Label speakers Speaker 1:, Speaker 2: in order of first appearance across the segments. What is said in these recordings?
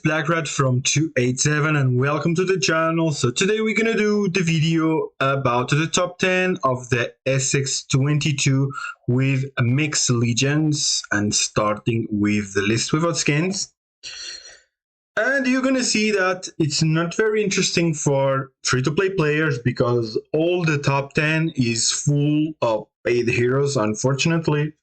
Speaker 1: BlackRat from 287 and welcome to the channel. So today we're gonna do the video about the top 10 of the Sx22 with mixed legions and starting with the list without skins. And you're gonna see that it's not very interesting for free-to-play players because all the top 10 is full of paid heroes, unfortunately.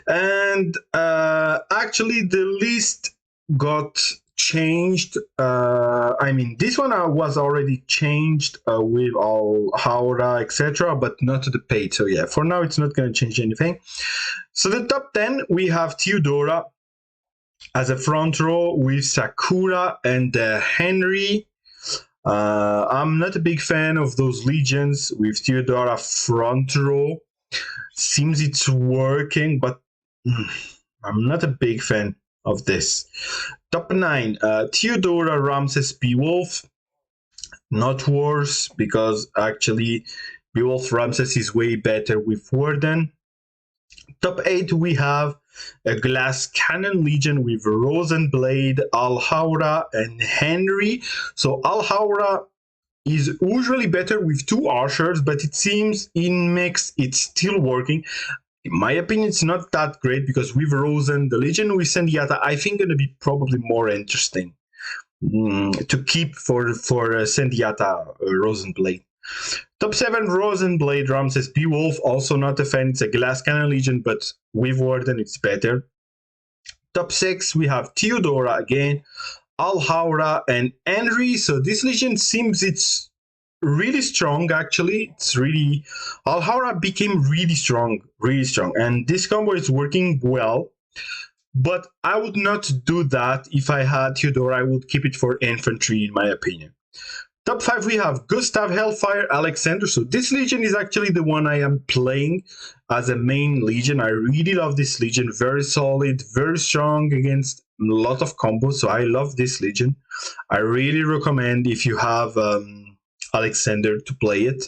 Speaker 1: And actually the list got changed. This one was already changed with all Haura, etc., but not to the paid. So yeah, for now it's not going to change anything. So the top 10, we have Theodora as a front row with Sakura and Henry. I'm not a big fan of those legions with Theodora front row. Seems it's working, but I'm not a big fan of this. Top 9, Theodora, Ramses, Beowulf. Not worse, because actually Beowulf Ramses is way better with Warden. Top 8, we have a Glass Cannon Legion with Rosenblade, Alhaura, and Henry. So Alhaura is usually better with 2 archers, but it seems in mix it's still working. In my opinion, it's not that great because with Rosen, the Legion with Sendiata, I think going to be probably more interesting to keep for Sendiata Rosenblade. Top 7, Rosenblade, Ramses, Beowulf, also not a fan. It's a Glass Cannon Legion, but with Warden it's better. Top 6, we have Theodora again, Alhaura, and Henry. So this legion seems it's really strong. Actually, it's really Alhaura became really strong, and this combo is working well. But I would not do that if I had Theodora. I would keep it for infantry, in my opinion. Top 5, we have Gustav, Hellfire, Alexander. So this legion is actually the one I am playing as a main legion. I really love this legion. Very solid, very strong against a lot of combos. So I love this legion. I really recommend if you have Alexander to play it.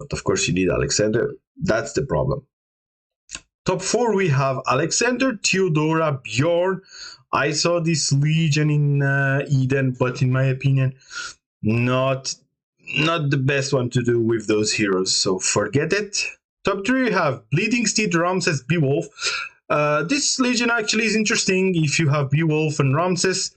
Speaker 1: But of course you need Alexander. That's the problem. Top 4, we have Alexander, Theodora, Bjorn. I saw this legion in Eden, but in my opinion, not the best one to do with those heroes, so forget it. Top 3, we have Bleeding Steed, Ramses, Beowulf. This legion actually is interesting if you have Beowulf and Ramses,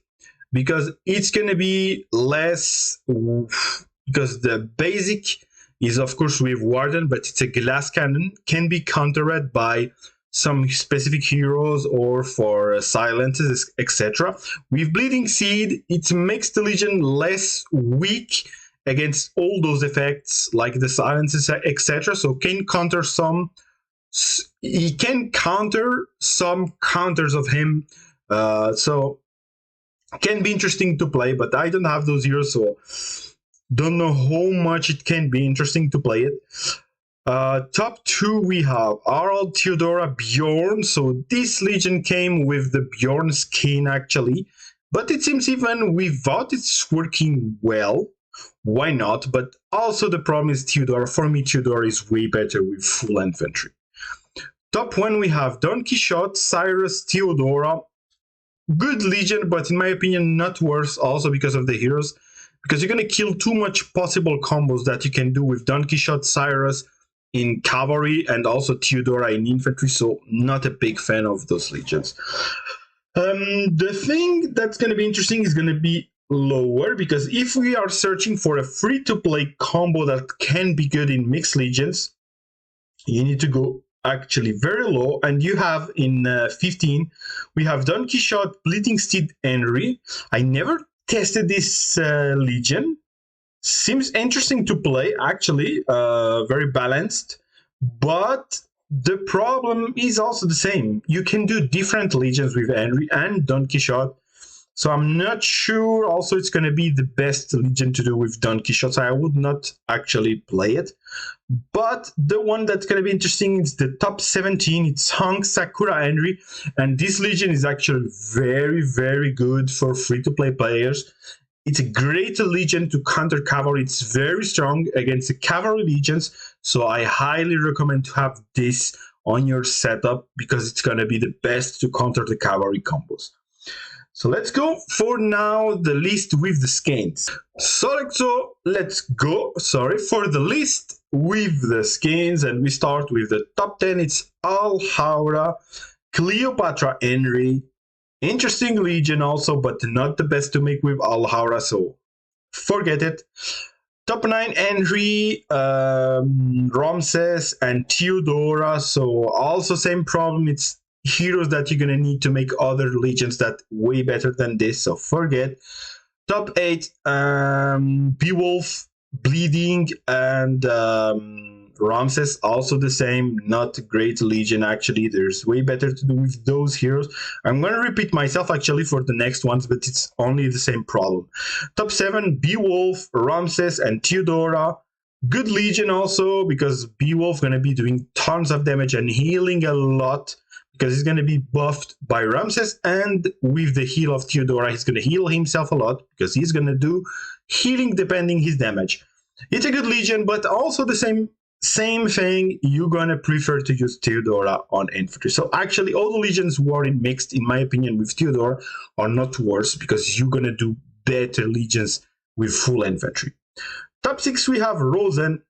Speaker 1: because it's gonna be less, because the basic is of course with Warden, but it's a glass cannon, can be countered by some specific heroes or for silences, etc. With Bleeding Seed, it makes the legion less weak against all those effects like the silences, etc. So he can counter some counters of him. So can be interesting to play, but I don't have those heroes, so don't know how much it can be interesting to play it. Top 2, we have Harald, Theodora, Bjorn. So this legion came with the Bjorn skin actually, but it seems even without it's working well. Why not? But also the problem is Theodora. For me, Theodora is way better with full infantry. Top 1, we have Don Quixote, Cyrus, Theodora. Good legion, but in my opinion not worse, also because of the heroes, because you're going to kill too much possible combos that you can do with Don Quixote, Cyrus in cavalry, and also Theodora in infantry, so not a big fan of those legions. The thing that's going to be interesting is going to be lower, because if we are searching for a free-to-play combo that can be good in mixed legions, you need to go actually very low, and you have in 15, we have Don Quixote, Bleeding Steed, Henry. I never tested this legion. Seems interesting to play, actually, very balanced, but the problem is also the same. You can do different legions with Henry and Don Quixote, so I'm not sure also it's going to be the best legion to do with Don Quixote, so I would not actually play it. But the one that's going to be interesting is the top 17. It's Hong, Sakura, Henry, and this legion is actually very, very good for free-to-play players. It's a great legion to counter cavalry. It's very strong against the cavalry legions, so I highly recommend to have this on your setup because it's going to be the best to counter the cavalry combos. So let's go for now the list with the skins. So let's go, for the list with the skins, and we start with the top 10. It's Al-Hawra, Cleopatra Henry, interesting Legion also, but not the best to make with Al-Hawra, so forget it. Top 9, Henry, Ramses, and Theodora, so also same problem. It's heroes that you're gonna need to make other legions that way better than this, so forget. Top 8, Beowulf, Bleeding, and Ramses, also the same. Not a great legion, actually. There's way better to do with those heroes. I'm going to repeat myself, actually, for the next ones, but it's only the same problem. Top 7, Beowulf, Ramses, and Theodora. Good legion also, because Beowulf going to be doing tons of damage and healing a lot, because he's going to be buffed by Ramses, and with the heal of Theodora, he's going to heal himself a lot, because he's going to do healing depending his damage. It's a good legion, but also the same thing, you're going to prefer to use Theodora on infantry. So actually, all the legions who are mixed, in my opinion, with Theodora are not worse, because you're going to do better legions with full infantry. Top 6, we have Rosen,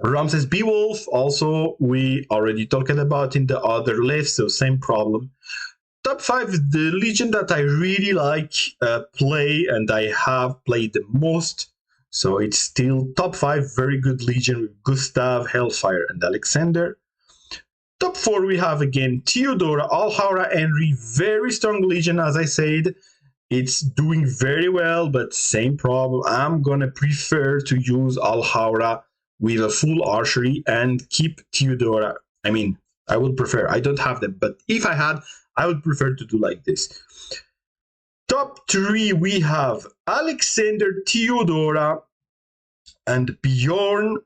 Speaker 1: Ramses, Beowulf, also we already talked about in the other list, so same problem. Top 5, the legion that I really like play, and I have played the most, so it's still top 5, very good legion with Gustav, Hellfire, and Alexander. Top 4, we have again Theodora, Al-Hawra, Henry, very strong legion, as I said. It's doing very well, but same problem. I'm gonna prefer to use Al-Hawra with a full archery and keep Theodora. I mean, I would prefer. I don't have them, but if I had, I would prefer to do like this. Top 3, we have Alexander, Theodora, and Bjorn.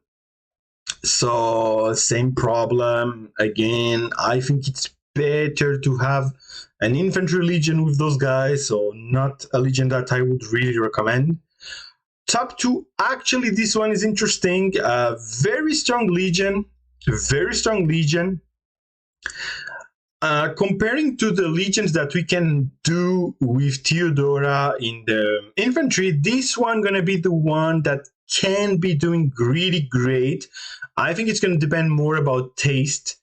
Speaker 1: So same problem. Again, I think it's better to have an infantry legion with those guys, so not a legion that I would really recommend. Top 2, actually this one is interesting. Very strong legion, very strong legion. Comparing to the legions that we can do with Theodora in the infantry, this one gonna be the one that can be doing really great. I think it's gonna depend more about taste,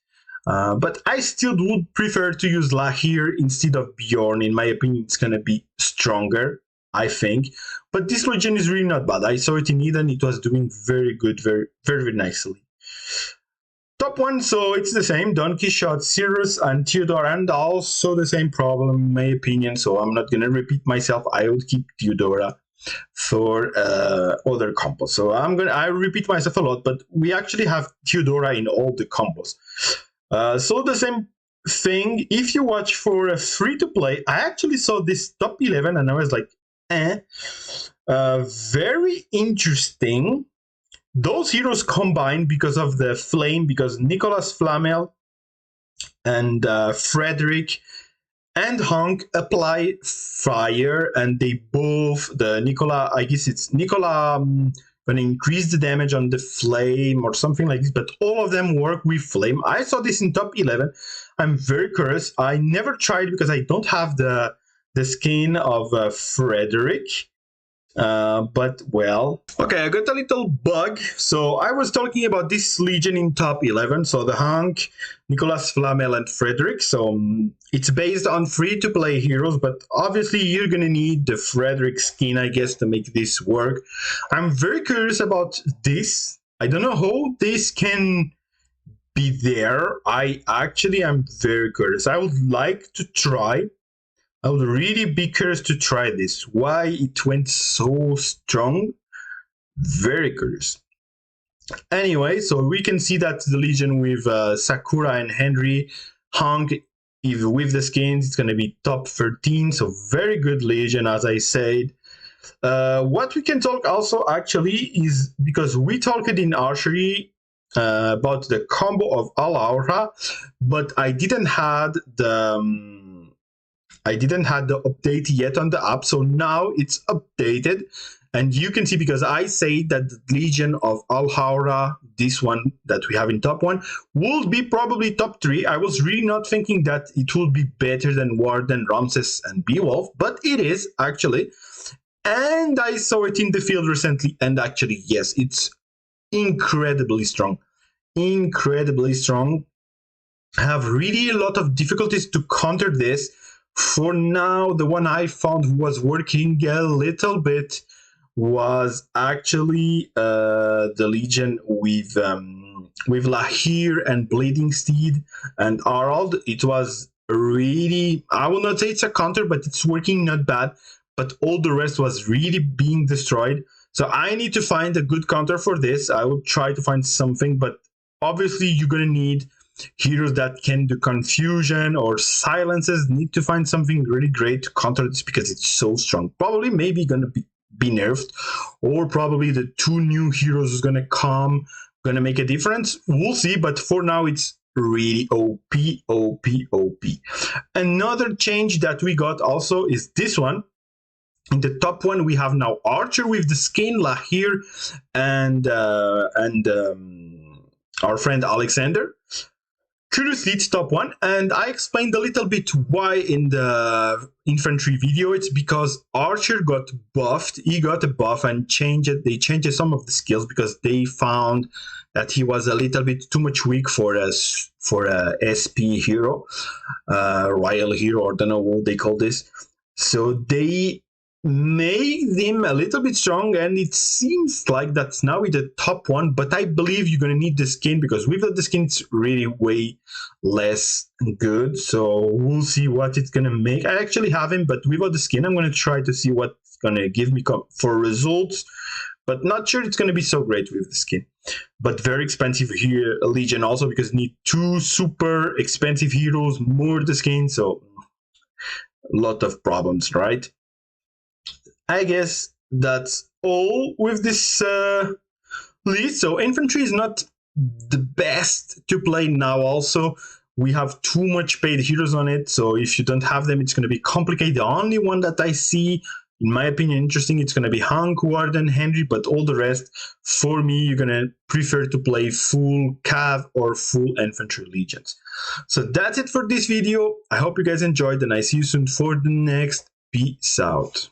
Speaker 1: but I still would prefer to use Lahir instead of Bjorn. In my opinion, it's gonna be stronger, I think. But this legion is really not bad. I saw it in Eden, it was doing very good, very nicely. Top 1, so it's the same, Don Quixote, Cyrus, and Theodore, and also the same problem, in my opinion, so I'm not gonna repeat myself. I would keep Theodora for other combos. So I repeat myself a lot, but we actually have Theodora in all the combos. So the same thing, if you watch for a free-to-play, I actually saw this top 11, and I was like, very interesting. Those heroes combine because of the flame, because Nicholas Flamel and Frederick and Hank apply fire, and they both, I guess it's Nicola gonna increase the damage on the flame or something like this, but all of them work with flame. I saw this in top 11. I'm very curious. I never tried because I don't have the skin of Frederick. But well, okay, I got a little bug. So I was talking about this legion in top 11, so the Hank, Nicolas Flamel, and Frederick. So it's based on free-to-play heroes, but obviously you're gonna need the Frederick skin, I guess, to make this work. I'm very curious about this. I don't know how this can be there. I'm very curious. I would like to try. I would really be curious to try this. Why it went so strong? Very curious. Anyway, so we can see that the legion with Sakura and Henry, Hank, even with the skins, it's going to be top 13. So very good legion, as I said. What we can talk also actually is, because we talked in archery about the combo of Al-Hawra, but I didn't have the update yet on the app, so now it's updated, And you can see, because I say that the Legion of Al-Hawra, this one that we have in top 1, will be probably top 3. I was really not thinking that it will be better than Warden, Ramses, and Beowulf, but it is actually. And I saw it in the field recently, and actually, yes, it's incredibly strong. Incredibly strong. I have really a lot of difficulties to counter this. For now, the one I found was working a little bit was actually the Legion with Lahir and Bleeding Steed and Harald. It was really, I will not say it's a counter, but it's working not bad. But all the rest was really being destroyed. So I need to find a good counter for this. I will try to find something, but obviously you're going to need heroes that can do confusion or silences. Need to find something really great to counter this because it's so strong. Probably maybe going to be nerfed, or probably the 2 new heroes is going to come, going to make a difference. We'll see, but for now it's really OP, OP, OP. Another change that we got also is this one. In the top 1, we have now Archer with the skin, Lahir, and our friend Alexander. Curiously, it's top 1, and I explained a little bit why in the infantry video. It's because Archer got buffed. He got a buff and they changed some of the skills because they found that he was a little bit too much weak for a SP hero, royal hero, or I don't know what they call this. So they made him a little bit strong, and it seems like that's now in the top 1, but I believe you're going to need the skin, because without the skin it's really way less good. So we'll see what it's going to make. I actually have him, but without the skin I'm going to try to see what it's going to give me for results, but not sure it's going to be so great with the skin. But very expensive here, Legion also, because you need 2 super expensive heroes, more the skin, so a lot of problems, right? I guess that's all with this list. So infantry is not the best to play now. Also, we have too much paid heroes on it, so if you don't have them, it's going to be complicated. The only one that I see, in my opinion, interesting, it's going to be Hank, Warden, Henry, but all the rest, for me, you're going to prefer to play full cav or full infantry legions. So that's it for this video. I hope you guys enjoyed, and I see you soon for the next. Peace out.